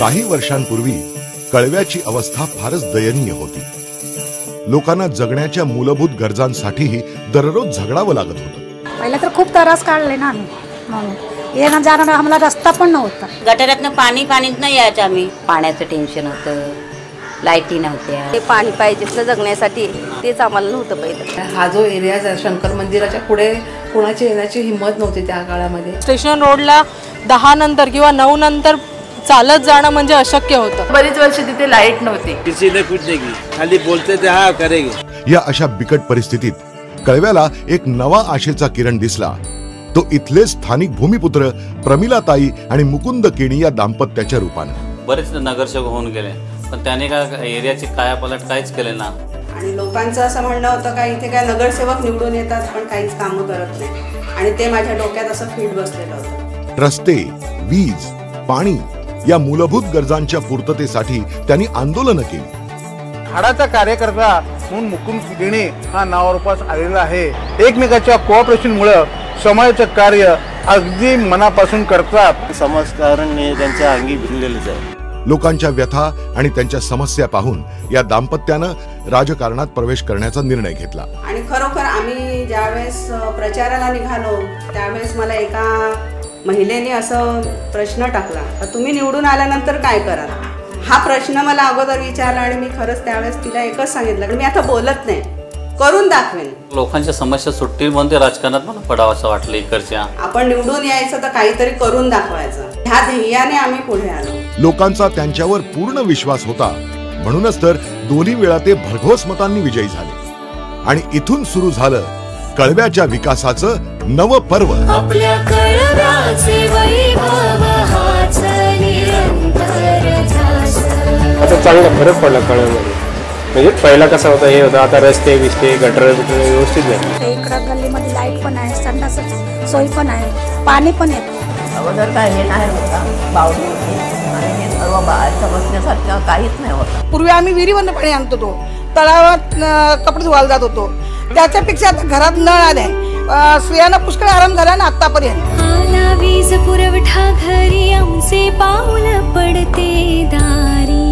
काही वर्षांपूर्वी कळव्याची अवस्था फारच दयनीय होती। लोकांना जगण्याच्या मूलभूत गरजांसाठीही दररोज झगडावं लागत होतं। पहिला तर खूप त्रास काढले ना आम्ही, म्हणून येणं जाणं आम्हाला रस्ता पण नव्हता। गटारातनं पाणीच नाही यायचं, आम्ही पाण्याचं टेन्शन होतं, लाईटी नव्हत्या। ते पाणी पाहिजे ना जगण्यासाठी, तेच आम्हाला नव्हतं पहिलं। हा जो एरिया शंकर मंदिराच्या पुढे कोणाची येण्याची हिंमत नव्हती त्या काळामध्ये। स्टेशन रोडला 10 नंतर किंवा 9 नंतर चालत जाणं म्हणजे अशक्य होतं। बरीच वर्ष तिथे लाईट नव्हती। किसी ने कुछ नहीं की, खाली बोलते थे हाँ करेंगे। या अशा बिकट परिस्थितीत कळव्याला एक नवा आशेचा किरण दिसला। तो इथले स्थानिक भूमिपुत्र प्रमिलाताई आणि मुकुंद केणी या दाम्पत्याच्या रूपाने। बरेच नगरसेवक होऊन गेले, पण त्याने का एरियाची कायापालट काहीच केले ना। आणि लोकांचं असं म्हणणं होतं का इथे काय नगरसेवक निवडून येतात पण काहीच कामं करत नाही, आणि ते माझ्या डोक्यात असं फीट बसलेलं होतं। रस्ते, वीज, पाणी या मूलभूत गरजांच्या पूर्ततेसाठी त्यांनी आंदोलन केली। हाडाचा कार्यकर्ता म्हणून मुकुंद केणी हा नावारूपास आलेला आहे। एकमेकाच्या कोऑपरेशनमुळे समाजाचं कार्य अगदी मनापासून करतात। समाजकारणाने त्यांच्या अंगी भिनलेलेच आहे। लोकांच्या व्यथा आणि त्यांच्या समस्या पाहून या दाम्पत्यानं राजकारणात प्रवेश करण्याचा निर्णय घेतला। आणि खरोखर आम्ही ज्यावेळेस प्रचाराला निघालो त्यावेळेस मला एका महिलेने असं प्रश्न टाकला, तुम्ही निवडून आल्यानंतर काय कराल? हा प्रश्न मला अगोदर विचारला आणि मी खरंच त्यावेळेस तिला एकच सांगितलं, मी आता बोलत नाही, करून दाखवेन। लोकांच्या समस्या सुटतील म्हणून ते राजकारणात मला पडावं असं वाटलं। इकडच्या आपण निवडून यायचं तर काहीतरी करून दाखवायचं, ह्या ध्येयाने आम्ही पुढे आलो। लोकांचा त्यांच्यावर पूर्ण विश्वास होता, म्हणूनच तर दोन्ही वेळा ते भरघोस मतांनी विजयी झाले। आणि इथून सुरू झालं कळव्याच्या विकासाचं नव पर्व। आपल्या कळव्याचे वैभव हाच निरंतर ध्यास। आता चांगला फरक पडला कळव्यामध्ये, म्हणजे पहिला कसा होता हे होता, आता रस्ते बिस्ते गटर व्यवस्थित आहे। इकडं गल्लीमध्ये लाईट पण आहे, संडास सोय पण आहे, पाणी पण येतं। अगोदर काय हे नाही होता, बावडी होती आणि हे सर्व बाहेरचं बसण्यासारखं काहीच नाही होतं। पूर्वी आम्ही विहिरीवरनं पाणी आणत होतो, तळावात कपडे धुवायला जात होतो, त्याच्यापेक्षा आता घरात नळ आले, स्त्रियांना पुष्कळ आराम झाला ना आतापर्यंत। आला वीज पुरवठा घरी, आमचे पाऊल पडते दारी।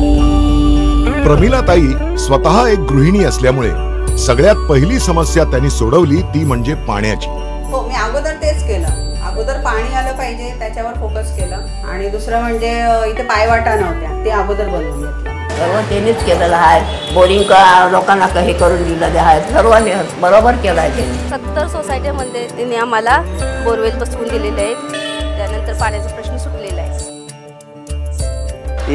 प्रमिलाताई स्वतः एक गृहिणी असल्यामुळे सगळ्यात पहिली समस्या त्यांनी सोडवली ती म्हणजे पाण्याची। हो, मी अगोदर तेच केलं, अगोदर पाणी आलं पाहिजे त्याच्यावर फोकस केलं, आणि दुसरं म्हणजे इथे पायवाटा नव्हत्या, ते अगोदर बनवून घेतलं। सर्व त्यांनीच केलेलं आहे। बोरिंग लोकांना हे करून दिलेले आहे, सर्वांनी बरोबर केलं आहे। 70 सोसायटीमध्ये त्यांनी आम्हाला बोरवेल बसवून दिलेले आहेत, त्यानंतर पाण्याचा प्रश्न सुटलेला आहे।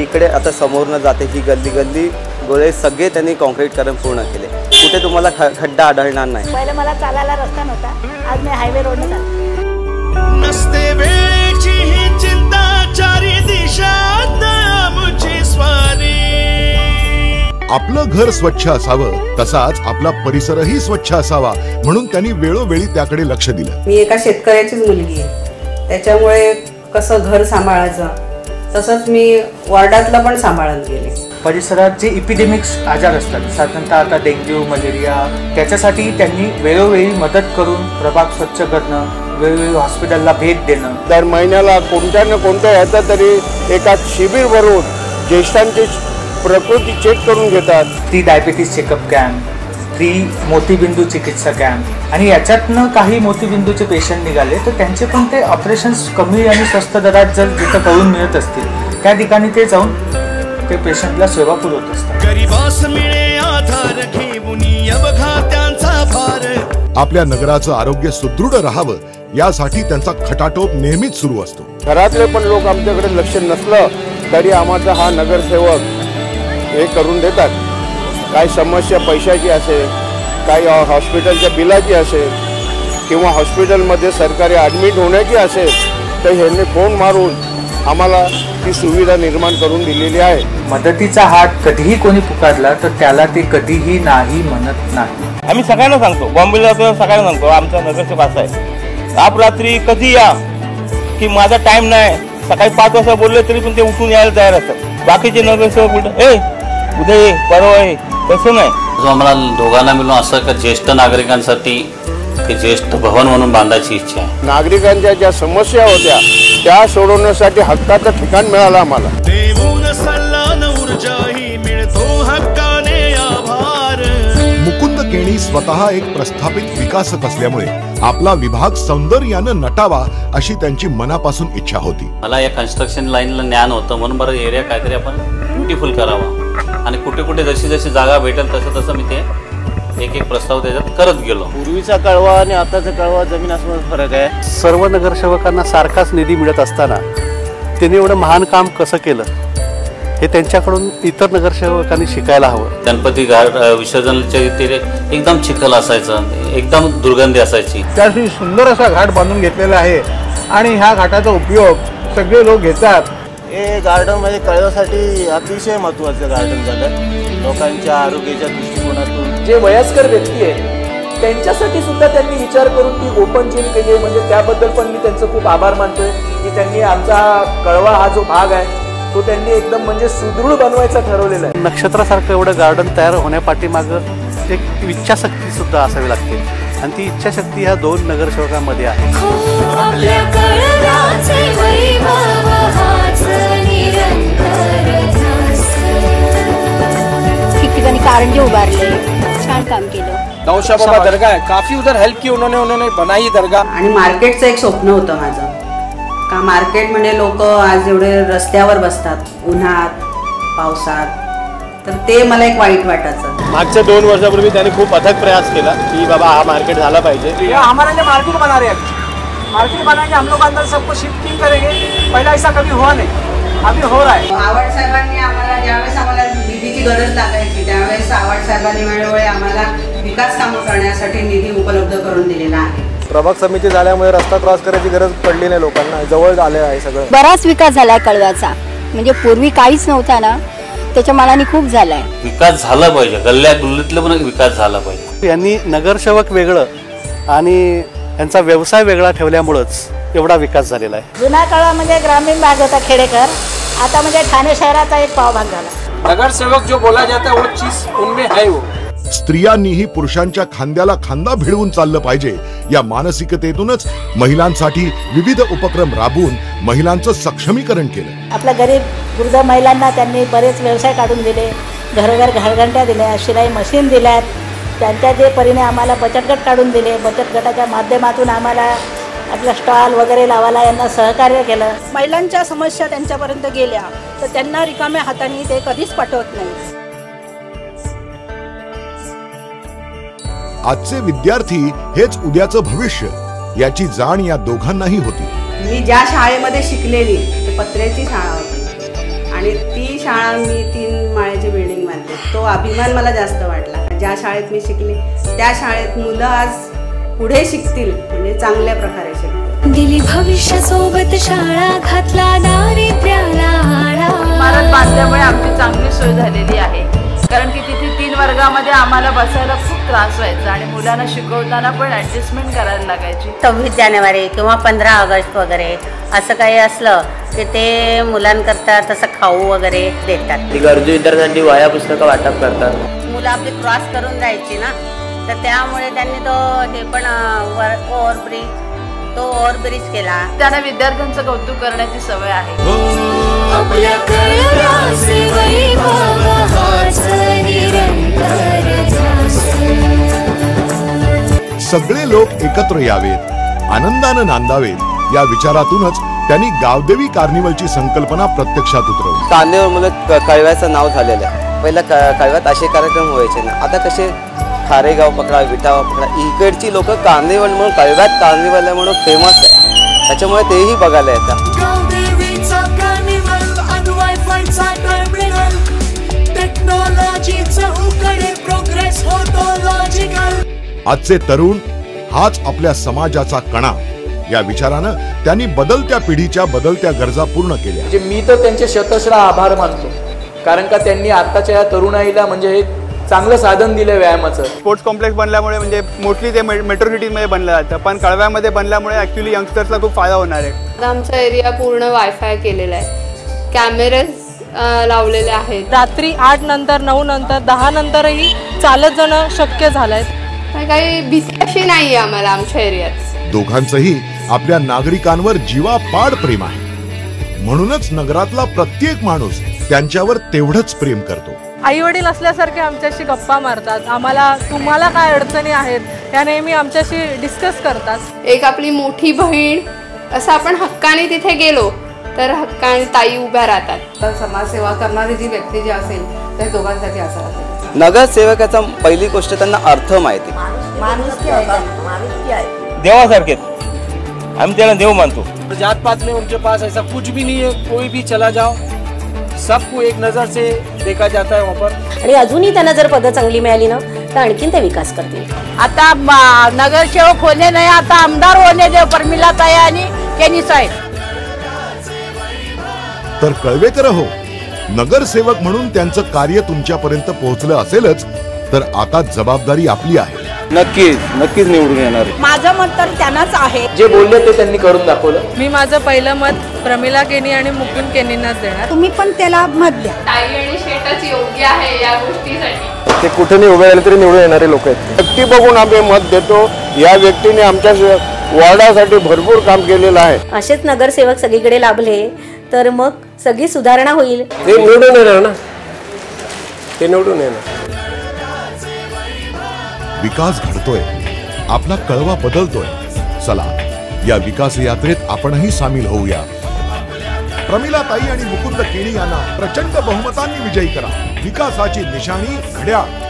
इकडे आता समोरनं जाते ही गल्ली गल्ली गोळे सगळे त्यांनी कॉन्क्रीटकरण पूर्ण केले, कुठे तुम्हाला खड्डा आढळणार नाही। पहिले मला चालायला रस्ता नव्हता, आज मी हायवे रोडने जाते। नसते वेळची ही चिंता, चारी दिशात आमची स्वारी। आपलं घर स्वच्छ असावं तसाच आपला परिसरही स्वच्छ असावा, म्हणून त्यांनी वेळोवेळी त्याकडे लक्ष दिलं। मी एका शेतकऱ्याचीच मुलगी आहे, त्याच्यामुळे कसं घर सांभाळायचं तसंच मी वॉर्डातलं पण सांभाळत गेले। परिसरात जे इपिडेमिक्स आजार असतात, साधारणतः आता डेंग्यू, मलेरिया, त्याच्यासाठी त्यांनी वेळोवेळी मदत करून प्रभाग स्वच्छ करणं, वेळोवेळी हॉस्पिटलला भेट देणं। दर महिन्याला कोणत्या ना कोणत्या ह्याचा तरी एका शिबिर भरून ज्येष्ठांची प्रकृती चेक करून घेतात। Free diabetes checkup camp, free मोतीबिंदू चिकित्सा कॅम्प, आणि याच्यातनं काही मोतीबिंदूचे पेशंट निघाले तर त्यांचे पण ते ऑपरेशन्स कमी आणि स्वस्त दरात जर जिथं करून मिळत असतील त्या ठिकाणी ते जाऊन ते पेशंटला सेवा पुरवत असतात। गरीबास मिळे आधार घेऊन बघा त्यांचा भार। आपल्या नगराचं आरोग्य सुदृढ राहावं यासाठी त्यांचा खटाटोप नेहमीच सुरू असतो। घरातले पण लोक आमच्याकडे लक्ष नसलं तरी आम्हाला हा नगरसेवक हे करून देतात। काही समस्या पैशाची असेल, काही हॉस्पिटलच्या बिलाची असेल, किंवा हॉस्पिटलमध्ये सरकारी ॲडमिट होण्याची असेल, तर ह्यांनी फोन मारून आम्हाला ती सुविधा निर्माण करून दिलेली आहे। मदतीचा हात कधीही कोणी पुकारला तर त्याला ते कधीही नाही म्हणत नाही। आम्ही सगळ्यांना सांगतो, बॉम्बेला सगळ्यांना सांगतो, आमचा नगरसेवक असा आहे, आप रात्री कधी या की माझा टाइम नाही, सकाळी 5 वाजता बोलले तरी पण ते उठून यायला तयार असतात। बाकीचे नगरसेवक उद्या ये परवा ये, तसं नाही। जो आम्हाला दोघांना मिळून असं का ज्येष्ठ नागरिकांसाठी ते ज्येष्ठ भवन म्हणून बांधायची इच्छा आहे। नागरिकांच्या ज्या समस्या होत्या त्या सोडवण्यासाठी हक्काचं ठिकाण मिळालं आम्हाला। केणी स्वतः एक प्रस्थापित विकासक असल्यामुळे आपला विभाग सौंदर्यानं नटावा अशी त्यांची मनापासून इच्छा होती. मला या कन्स्ट्रक्शन लाईनला ज्ञान होतं म्हणून बरं एरिया काहीतरी आपण ब्युटिफुल करावा आणि कुठे कुठे जशी जशी जागा भेटेल तसं तसं मी ते एक एक प्रस्ताव त्याच्यात करत गेलो. पूर्वीचा कळवा आणि आताचा कळवा जमीन आसमान फरक आहे. सर्व नगरसेवकांना सारखाच निधी मिळत असताना त्यांनी एवढं महान काम कसं केलं हे त्यांच्याकडून इतर नगरसेवकांनी शिकायला हवं. गणपती घाट विसर्जनाच्या इथे एकदम चिखल असायचं, एकदम दुर्गंधी असायची. त्यासाठी सुंदर असा घाट बांधून घेतलेला आहे आणि ह्या घाटाचा उपयोग सगळे लोक घेतात. हे गार्डन म्हणजे कळव्यासाठी अतिशय महत्त्वाचं गार्डन झालं. लोकांच्या आरोग्याच्या दृष्टिकोनातून जे वयस्कर व्यक्ती आहेत त्यांच्यासाठी सुद्धा त्यांनी विचार करून ती ओपन जिम केली आहे. म्हणजे त्याबद्दल पण मी त्यांचं खूप आभार मानतोय की त्यांनी आमचा कळवा हा जो भाग आहे तो त्यांनी एकदम म्हणजे सुदृढ बनवायचा ठरवलेला आहे. नक्षत्रासारखं एवढं गार्डन तयार होण्यापाठीमागं एक इच्छाशक्ती सुद्धा असावी लागते आणि ती इच्छाशक्ती ह्या 2 नगरसेवकांमध्ये आहे. ठिकठिकाणी कारंजे उभारले, छान काम केलं. नौशा बाबा दरगाह है, काफी उधर हेल्प की उन्होंने बनाई दरगाह. आणि मार्केटचं एक स्वप्न होतं माझं का मार्केट म्हणजे लोक आज एवढे रस्त्यावर बसतात उन्हात पावसात, तर ते मला एक वाईट वाटायचं. मागच्या 2 वर्षापूर्वी त्यांनी खूप अथक प्रयास केला की बाबा हा मार्केट झाला पाहिजे. हमारा मार्केट बना रहे हैं, मार्केट बनाएंगे हम लोग अंदर सबको शिफ्टिंग करेंगे. पहला ऐसा कभी हुआ नहीं, अभी हो रहा है. आवड साहेबांनी आम्हाला ज्यावेळेस आम्हाला निधीची गरज लागायची त्यावेळेस आवड साहेबांनी वेळोवेळी आम्हाला विकास कामं करण्यासाठी निधी उपलब्ध करून दिलेला आहे. प्रभाग समिती झाल्यामुळे रस्ता क्रॉस करायची गरज पडली नाही लोकांना, जवळ आले आहे सगळं. बराच विकास झालाय कळव्याचा, म्हणजे पूर्वी काहीच नव्हता ना, त्याच्या मानाने खूप झालाय. विकास झाला पाहिजे, गल्ल्या गुल्लीतलं पण विकास झाला पाहिजे. यांनी नगरसेवक वेगळं आणि यांचा व्यवसाय वेगळा ठेवल्यामुळेच एवढा विकास झालेला आहे. जुन्या काळामध्ये ग्रामीण भाग होता खेडेकर, आता म्हणजे ठाणे शहराचा एक पावभाग झाला. नगरसेवक जो बोला जाता है वो चीज उनमें है. वो स्त्रियांनीही पुरुषांच्या खांद्याला खांदा भिडवून चाललं पाहिजे या मानसिकतेतूनच महिलांसाठी विविध उपक्रम राबवून महिलांचं सक्षमीकरण केलं. आपल्या गरीब वृद्ध महिलांना त्यांनी बरेच व्यवसाय काढून दिले, घरोघर घरघंट्या दिल्या, शिलाई मशीन दिल्यात. त्यांच्या जे परीने आम्हाला बचत गट काढून दिले, बचत गटाच्या माध्यमातून आम्हाला आपला स्टॉल वगैरे लावायला यांना सहकार्य केलं. महिलांच्या समस्या त्यांच्यापर्यंत गेल्या तर त्यांना रिकाम्या हाताने ते कधीच पाठवत नाही. आजचे विद्यार्थी हेच उद्याचं भविष्य याची जाण या दोघांनाही होती. मी ज्या शाळेमध्ये शिकलेली ते पत्र्याची शाळा होती आणि ती शाळा मी 3 माळ्याची बिल्डिंग बांधली. तो अभिमान मला जास्त वाटला. ज्या शाळेत मी शिकले त्या शाळेत मुलं आज पुढे शिकतील, म्हणजे चांगल्या प्रकारे शिकतील. दिली भविष्य सोबत शाळा घातला दारिद्र्याला आळा. इमारत बांधल्यामुळे आमची चांगली सोय झालेली आहे, कारण की तिथे 3 वर्गामध्ये आम्हाला बसायला खूप त्रास व्हायचा आणि मुलांना शिकवताना पण ऍडजस्टमेंट करायला लागायची. 26 जानेवारी किंवा 15 ऑगस्ट वगैरे असं काही असलं की ते मुलांकरता तसं खाऊ वगैरे देतात. गरजू विद्यार्थ्यांसाठी वह्या पुस्तकं वाटप करतात. मुलं आपली क्रॉस करून जायची ना, तर त्यामुळे त्यांनी तो हे पण ओव्हरब्रिज केला. त्यांना विद्यार्थ्यांचं कौतुक करण्याची सवय आहे. आपल्या कळव्याचे वैभव हाच निरंतर ध्यास. सगळे लोक एकत्र यावेत, आनंदानं नांदावेत या विचारातूनच त्यांनी गावदेवी कार्निवलची संकल्पना प्रत्यक्षात उतरवली. कार्निवलमध्ये कळव्याचं नाव झालेलं आहे. पहिला कळव्यात असे कार्यक्रम व्हायचे ना, आता कसे खारेगाव पकडा, विटावा पकडा, इकडची लोक कार्निवल म्हणून कळव्यात कार्निवल आहे म्हणून फेमस आहे, त्याच्यामुळे तेही बघायला येतात. आजचे तरुण हाच आपल्या समाजाचा कणा या विचारानं त्यांनी बदलत्या पिढीच्या बदलत्या गरजा पूर्ण केल्या. म्हणजे मी तर त्यांचे शतशः आभार मानतो, कारण का त्यांनी आताच्या या तरुणाईला म्हणजे एक चांगलं साधन दिलं व्यायामाचं. स्पोर्ट्स कॉम्प्लेक्स बनल्यामुळे म्हणजे मोस्टली ते मेट्रो सिटीजमध्ये बनलं जातं, पण कळव्यामध्ये बनल्यामुळे ॲक्च्युली यंगस्टर्सला खूप फायदा होणार आहे. आमचा एरिया पूर्ण वायफाय केलेला आहे, कॅमेरेज लावलेले आहेत. रात्री 8 नंतर 9 नंतर 10 नंतरही चालत जाणं शक्य झालंय. काही भीती अशी नाही आम्हाला आमच्या एरियात. दोघांचंही आपल्या नागरिकांवर जीवापाड प्रेम आहे, म्हणूनच नगरातला प्रत्येक माणूस त्यांच्यावर तेवढंच प्रेम करतो. आई वडील असल्यासारखे आमच्याशी गप्पा मारतात. आम्हाला तुम्हाला काय अडचणी आहेत या नेहमी आमच्याशी डिस्कस करतात. एक आपली मोठी बहीण असं आपण हक्काने तिथे गेलो तर हक्काने ताई उभ्या राहतात. तर समाजसेवा करणारी जी व्यक्ती जी असेल त्या दोघांसाठी असं नगरसेवकाचा पहिली गोष्ट त्यांना अर्थ माहिती. देवासारखेच आम्ही त्याला देव मानतो. जात पात में उनके पास ऐसा कुछ भी नहीं है. कोई भी चला जाओ सबको एक नजर से देखा जाता है वहाँ पर. आणि अजूनही त्यांना जर पदं चांगली मिळाली ना तर आणखीन ते विकास करतील. आता नगरसेवक होणे नाही, आता आमदार होणे दे परमिलाताई आणि केनी साहेब. तर कळवेकर हो, नगरसेवक म्हणून त्यांचं कार्य तुमच्यापर्यंत पोहोचलं असेलच तर आता जबाबदारी आपली आहे. नक्कीच निवडून येणार. माझं मत तर त्यांनाच आहे. जे बोलले ते त्यांनी करून दाखवलं. मी माझं पहिलं मत प्रमिला केनी आणि मुकुंद केनींनाच देणार. तुम्ही पण त्याला मत द्या. ताई आणि शेटच योग्य आहे या गोष्टीसाठी. ते कुठे नाही उभे राहिले तरी निवडून येणारे लोक आहेत. व्यक्ती बघून आम्ही मत देतो. या व्यक्तीने आमच्या वॉर्डासाठी भरपूर काम केलेलं आहे. असेच नगरसेवक सगळीकडे लाभले तर मग सगळी सुधारणा होईल. ते निवडून येणार ना, ते निवडून येणार. विकास घडतोय, आपला कळवा बदलतोय. चला या विकास यात्रेत आपणही सामील होऊया. प्रमिला ताई आणि मुकुंद केणी यांना प्रचंड बहुमतांनी विजयी करा. विकासाची निशाणी घड्याळ.